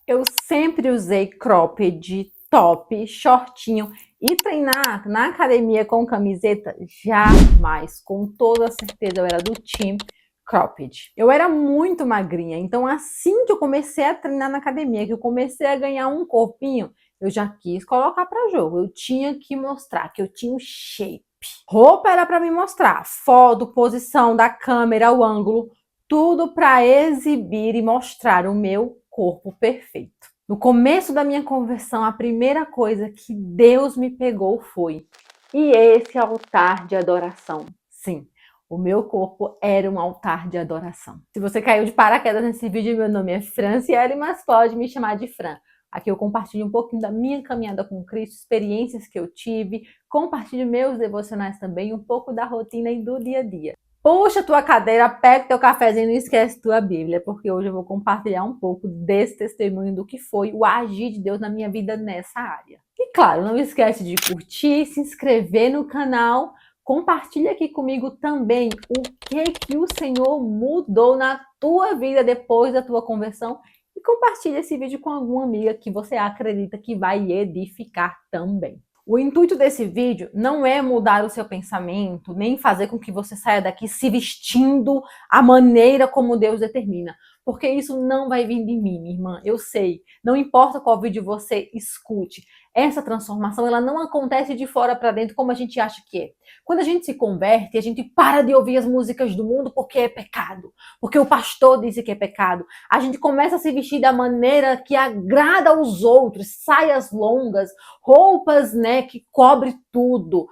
Eu sempre usei cropped, top, shortinho e treinar na academia com camiseta, jamais. Com toda certeza eu era do time cropped. Eu era muito magrinha, então assim que eu comecei a treinar na academia, que eu comecei a ganhar um corpinho, eu já quis colocar para jogo. Eu tinha que mostrar que eu tinha um shape. Roupa era para me mostrar, foto, posição da câmera, o ângulo, tudo para exibir e mostrar o meu corpo perfeito. No começo da minha conversão, a primeira coisa que Deus me pegou foi: e esse altar de adoração? Sim, o meu corpo era um altar de adoração. Se você caiu de paraquedas nesse vídeo, meu nome é Franciele, mas pode me chamar de Fran. Aqui eu compartilho um pouquinho da minha caminhada com Cristo, experiências que eu tive, compartilho meus devocionais também, um pouco da rotina e do dia a dia. Puxa tua cadeira, pega teu cafezinho e não esquece tua Bíblia, porque hoje eu vou compartilhar um pouco desse testemunho do que foi o agir de Deus na minha vida nessa área. E claro, não esquece de curtir, se inscrever no canal, compartilha aqui comigo também o que o Senhor mudou na tua vida depois da tua conversão e compartilha esse vídeo com alguma amiga que você acredita que vai edificar também. O intuito desse vídeo não é mudar o seu pensamento, nem fazer com que você saia daqui se vestindo a maneira como Deus determina. Porque isso não vai vir de mim, minha irmã. Eu sei. Não importa qual vídeo você escute. Essa transformação, ela não acontece de fora para dentro como a gente acha que é. Quando a gente se converte, a gente para de ouvir as músicas do mundo porque é pecado. Porque o pastor disse que é pecado. A gente começa a se vestir da maneira que agrada aos outros. Saias longas, roupas, né, que cobre tudo.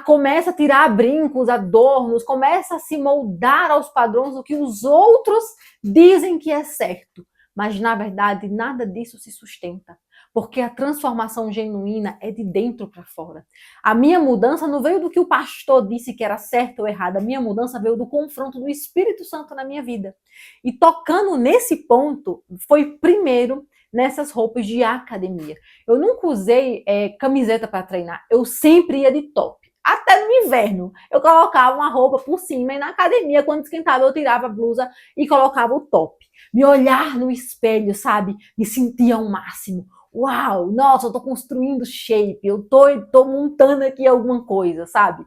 Começa a tirar brincos, adornos, começa a se moldar aos padrões do que os outros dizem que é certo. Mas, na verdade, nada disso se sustenta. Porque a transformação genuína é de dentro para fora. A minha mudança não veio do que o pastor disse que era certo ou errado. A minha mudança veio do confronto do Espírito Santo na minha vida. E tocando nesse ponto, foi primeiro nessas roupas de academia. Eu nunca usei camiseta para treinar. Eu sempre ia de top. Até no inverno, eu colocava uma roupa por cima e na academia, quando esquentava, eu tirava a blusa e colocava o top. Me olhar no espelho, sabe? Me sentia ao máximo. Uau, nossa, eu tô construindo shape, eu tô montando aqui alguma coisa, sabe?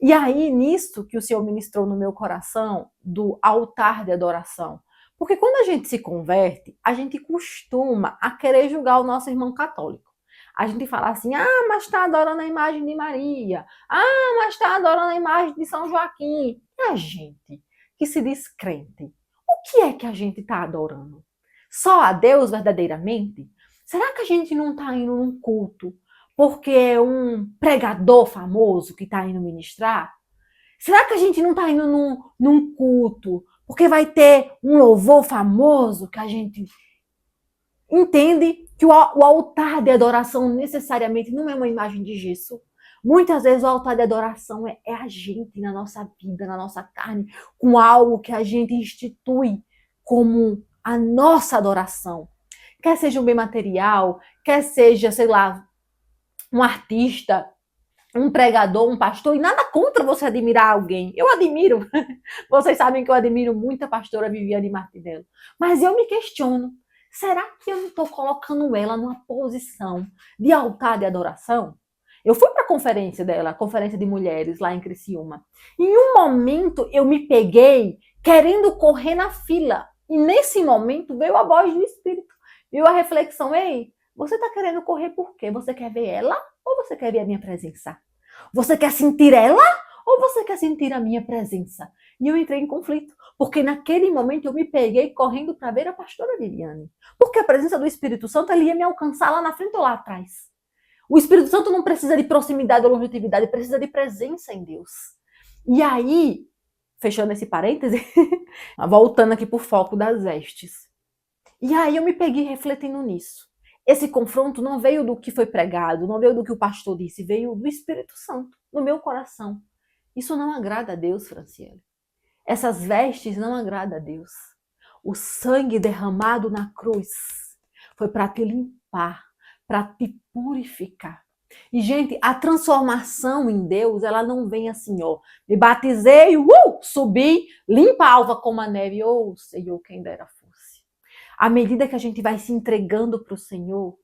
E aí, nisso que o Senhor ministrou no meu coração, do altar de adoração. Porque quando a gente se converte, a gente costuma a querer julgar o nosso irmão católico. A gente fala assim, mas está adorando a imagem de Maria. Mas está adorando a imagem de São Joaquim. E a gente que se diz crente, o que é que a gente está adorando? Só a Deus verdadeiramente? Será que a gente não está indo num culto porque é um pregador famoso que está indo ministrar? Será que a gente não está indo num culto porque vai ter um louvor famoso que a gente entende que o altar de adoração necessariamente não é uma imagem de gesso? Muitas vezes o altar de adoração é a gente na nossa vida, na nossa carne, com algo que a gente institui como a nossa adoração. Quer seja um bem material, quer seja, sei lá, um artista, um pregador, um pastor, e nada contra você admirar alguém. Eu admiro. Vocês sabem que eu admiro muito a pastora Viviane Martinello. Mas eu me questiono, será que eu não estou colocando ela numa posição de altar de adoração? Eu fui para a conferência dela, a conferência de mulheres lá em Criciúma. E em um momento eu me peguei querendo correr na fila. E nesse momento veio a voz do Espírito. Veio a reflexão, ei, você está querendo correr por quê? Você quer ver ela ou você quer ver a minha presença? Você quer sentir ela ou você quer sentir a minha presença? E eu entrei em conflito, porque naquele momento eu me peguei correndo para ver a pastora Viviane. Porque a presença do Espírito Santo ele ia me alcançar lá na frente ou lá atrás. O Espírito Santo não precisa de proximidade ou longevidade, precisa de presença em Deus. E aí, fechando esse parêntese, voltando aqui para o foco das vestes. E aí eu me peguei refletindo nisso. Esse confronto não veio do que foi pregado, não veio do que o pastor disse, veio do Espírito Santo, no meu coração. Isso não agrada a Deus, Franciele. Essas vestes não agradam a Deus. O sangue derramado na cruz foi para te limpar, para te purificar. E, gente, a transformação em Deus, ela não vem assim, ó. Me batizei, subi, limpa a alva como a neve. Senhor, quem dera fosse. À medida que a gente vai se entregando para o Senhor,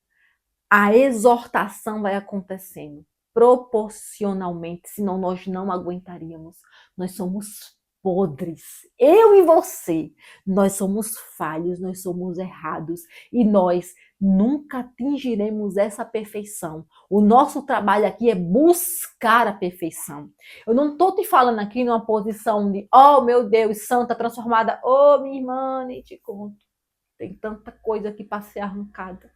a exortação vai acontecendo proporcionalmente, senão nós não aguentaríamos. Nós somos podres. Eu e você, nós somos falhos, nós somos errados e nós nunca atingiremos essa perfeição. O nosso trabalho aqui é buscar a perfeição. Eu não estou te falando aqui numa posição de, oh meu Deus, santa, transformada. Oh, minha irmã, nem te conto. Tem tanta coisa aqui para ser arrancada.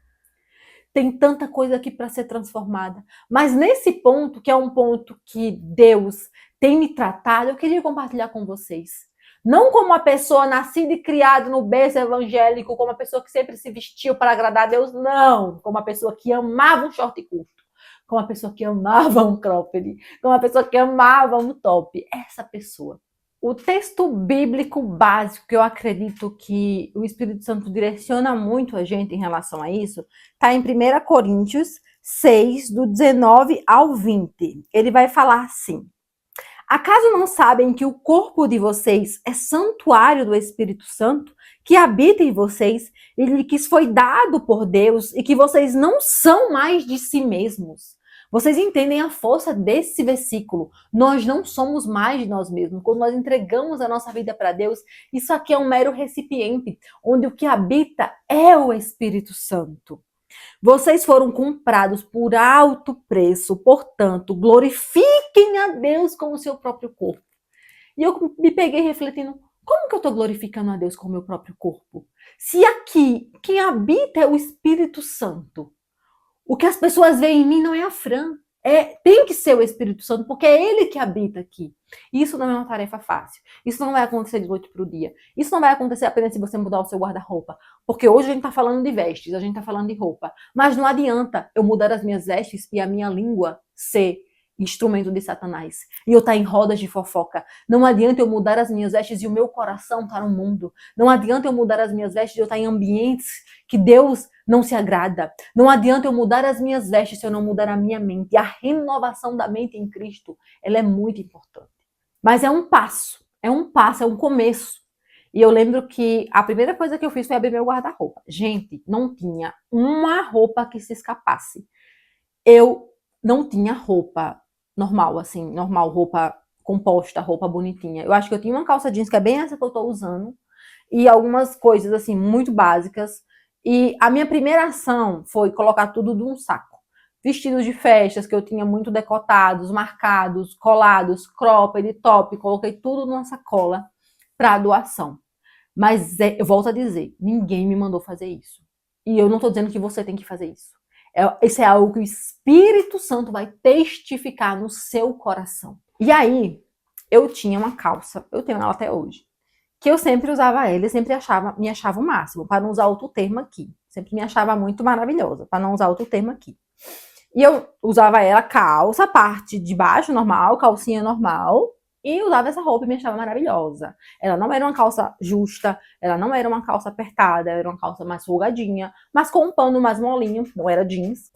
Tem tanta coisa aqui para ser transformada. Mas nesse ponto, que é um ponto que Deus tem me tratado, eu queria compartilhar com vocês. Não como uma pessoa nascida e criada no berço evangélico, como uma pessoa que sempre se vestiu para agradar a Deus, não. Como uma pessoa que amava um short curto, como uma pessoa que amava um cropped, como uma pessoa que amava um top. Essa pessoa. O texto bíblico básico que eu acredito que o Espírito Santo direciona muito a gente em relação a isso, está em 1 Coríntios 6, do 19 ao 20. Ele vai falar assim: acaso não sabem que o corpo de vocês é santuário do Espírito Santo, que habita em vocês, e que foi dado por Deus, e que vocês não são mais de si mesmos? Vocês entendem a força desse versículo? Nós não somos mais de nós mesmos. Quando nós entregamos a nossa vida para Deus, isso aqui é um mero recipiente, onde o que habita é o Espírito Santo. Vocês foram comprados por alto preço, portanto, glorifiquem a Deus com o seu próprio corpo. E eu me peguei refletindo, como que eu estou glorificando a Deus com o meu próprio corpo? Se aqui, quem habita é o Espírito Santo, o que as pessoas veem em mim não é a Fran, tem que ser o Espírito Santo, porque é ele que habita aqui. Isso não é uma tarefa fácil. Isso não vai acontecer de noite para o dia. Isso não vai acontecer apenas se você mudar o seu guarda-roupa. Porque hoje a gente está falando de vestes, a gente está falando de roupa. Mas não adianta eu mudar as minhas vestes e a minha língua ser instrumento de Satanás. E eu estar em rodas de fofoca. Não adianta eu mudar as minhas vestes e o meu coração estar no mundo. Não adianta eu mudar as minhas vestes e eu estar em ambientes que Deus não se agrada. Não adianta eu mudar as minhas vestes se eu não mudar a minha mente. E a renovação da mente em Cristo, ela é muito importante. Mas é um passo, é um começo. E eu lembro que a primeira coisa que eu fiz foi abrir meu guarda-roupa. Gente, não tinha uma roupa que se escapasse. Eu não tinha roupa normal, assim, normal, roupa composta, roupa bonitinha. Eu acho que eu tinha uma calça jeans, que é bem essa que eu tô usando, e algumas coisas, assim, muito básicas. E a minha primeira ação foi colocar tudo num saco. Vestidos de festas que eu tinha muito decotados, marcados, colados, cropped, top, coloquei tudo numa sacola para doação. Mas eu volto a dizer, ninguém me mandou fazer isso. E eu não tô dizendo que você tem que fazer isso. Isso é algo que o Espírito Santo vai testificar no seu coração. E aí, eu tinha uma calça, eu tenho ela até hoje, que eu sempre usava ela e sempre me achava o máximo, para não usar outro termo aqui. Sempre me achava muito maravilhosa, para não usar outro termo aqui. E eu usava ela calça, parte de baixo normal, calcinha normal, e usava essa roupa e me achava maravilhosa. Ela não era uma calça justa, ela não era uma calça apertada, era uma calça mais folgadinha, mas com um pano mais molinho, não era jeans.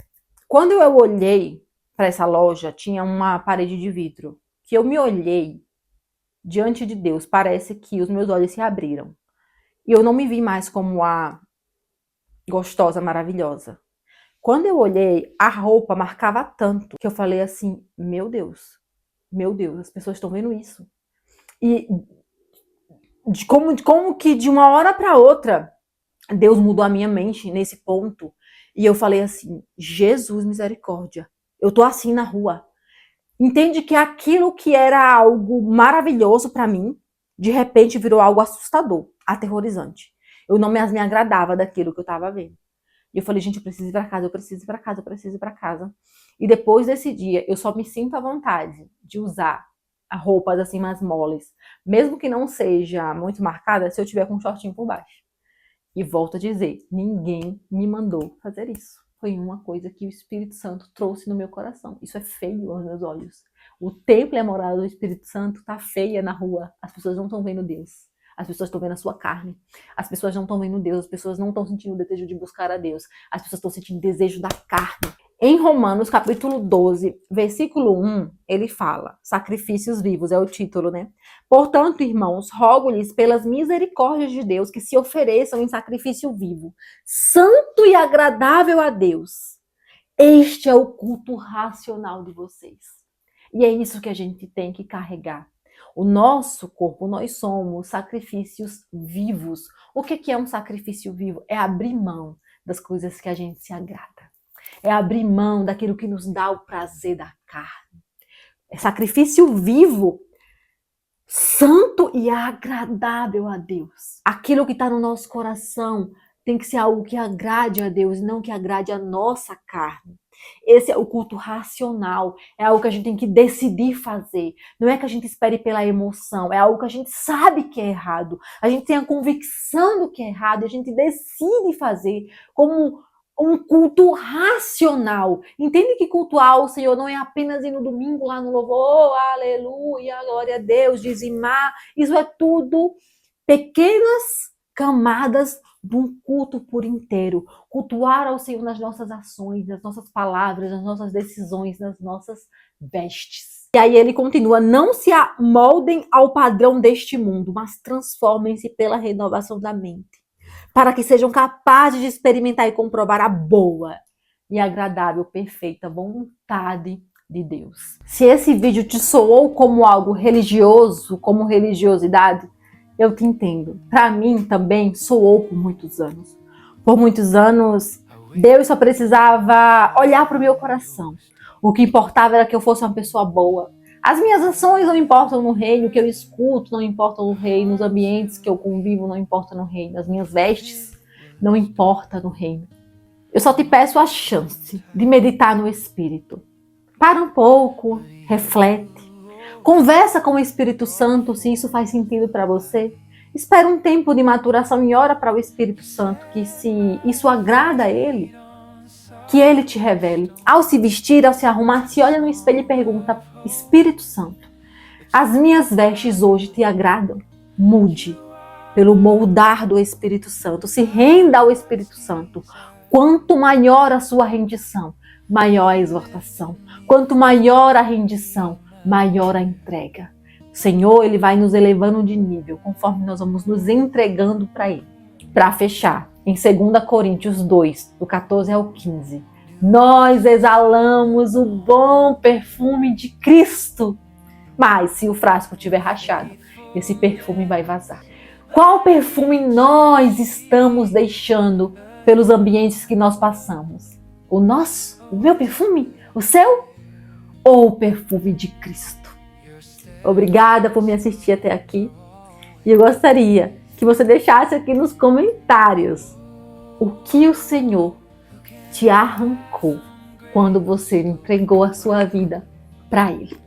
Quando eu olhei para essa loja, tinha uma parede de vidro, que eu me olhei diante de Deus, parece que os meus olhos se abriram. E eu não me vi mais como a gostosa, maravilhosa. Quando eu olhei, a roupa marcava tanto que eu falei assim, meu Deus, as pessoas estão vendo isso. E como que de uma hora para outra, Deus mudou a minha mente nesse ponto. E eu falei assim, Jesus, misericórdia, eu tô assim na rua. Entende que aquilo que era algo maravilhoso para mim, de repente virou algo assustador, aterrorizante. Eu não me agradava daquilo que eu tava vendo. E eu falei, gente, eu preciso ir pra casa, eu preciso ir pra casa, eu preciso ir pra casa. E depois desse dia, eu só me sinto à vontade de usar roupas assim mais moles, mesmo que não seja muito marcada, se eu tiver com um shortinho por baixo. E volto a dizer, ninguém me mandou fazer isso. Foi uma coisa que o Espírito Santo trouxe no meu coração. Isso é feio aos meus olhos. O templo e a morada do Espírito Santo tá feia na rua. As pessoas não estão vendo Deus. As pessoas estão vendo a sua carne. As pessoas não estão vendo Deus. As pessoas não estão sentindo o desejo de buscar a Deus. As pessoas estão sentindo o desejo da carne. Em Romanos, capítulo 12, versículo 1, ele fala, sacrifícios vivos, é o título, né? Portanto, irmãos, rogo-lhes pelas misericórdias de Deus que se ofereçam em sacrifício vivo, santo e agradável a Deus. Este é o culto racional de vocês. E é isso que a gente tem que carregar. O nosso corpo, nós somos sacrifícios vivos. O que é um sacrifício vivo? É abrir mão das coisas que a gente se agrada. É abrir mão daquilo que nos dá o prazer da carne. É sacrifício vivo, santo e agradável a Deus. Aquilo que está no nosso coração tem que ser algo que agrade a Deus, não que agrade a nossa carne. Esse é o culto racional, é algo que a gente tem que decidir fazer. Não é que a gente espere pela emoção, é algo que a gente sabe que é errado. A gente tem a convicção do que é errado e a gente decide fazer como um culto racional. Entende que cultuar o Senhor não é apenas ir no domingo lá no louvor, oh, aleluia, glória a Deus, dizimar. Isso é tudo pequenas camadas de um culto por inteiro. Cultuar ao Senhor nas nossas ações, nas nossas palavras, nas nossas decisões, nas nossas vestes. E aí ele continua, não se amoldem ao padrão deste mundo, mas transformem-se pela renovação da mente, para que sejam capazes de experimentar e comprovar a boa e agradável, perfeita vontade de Deus. Se esse vídeo te soou como algo religioso, como religiosidade, eu te entendo. Para mim também soou por muitos anos. Por muitos anos, Deus só precisava olhar para o meu coração. O que importava era que eu fosse uma pessoa boa. As minhas ações não importam no reino, o que eu escuto não importa no reino, os ambientes que eu convivo não importam no reino, as minhas vestes não importam no reino. Eu só te peço a chance de meditar no Espírito. Para um pouco, reflete. Conversa com o Espírito Santo se isso faz sentido para você. Espera um tempo de maturação e ora para o Espírito Santo que se isso agrada a Ele, que Ele te revele. Ao se vestir, ao se arrumar, se olha no espelho e pergunta, Espírito Santo, as minhas vestes hoje te agradam? Mude pelo moldar do Espírito Santo. Se renda ao Espírito Santo. Quanto maior a sua rendição, maior a exortação. Quanto maior a rendição, maior a entrega. O Senhor, Ele vai nos elevando de nível, conforme nós vamos nos entregando para Ele. Para fechar, em 2 Coríntios 2, do 14 ao 15, nós exalamos o bom perfume de Cristo. Mas se o frasco estiver rachado, esse perfume vai vazar. Qual perfume nós estamos deixando pelos ambientes que nós passamos? O nosso? O meu perfume? O seu? Ou o perfume de Cristo? Obrigada por me assistir até aqui. E eu gostaria que você deixasse aqui nos comentários o que o Senhor te arrancou quando você entregou a sua vida para Ele.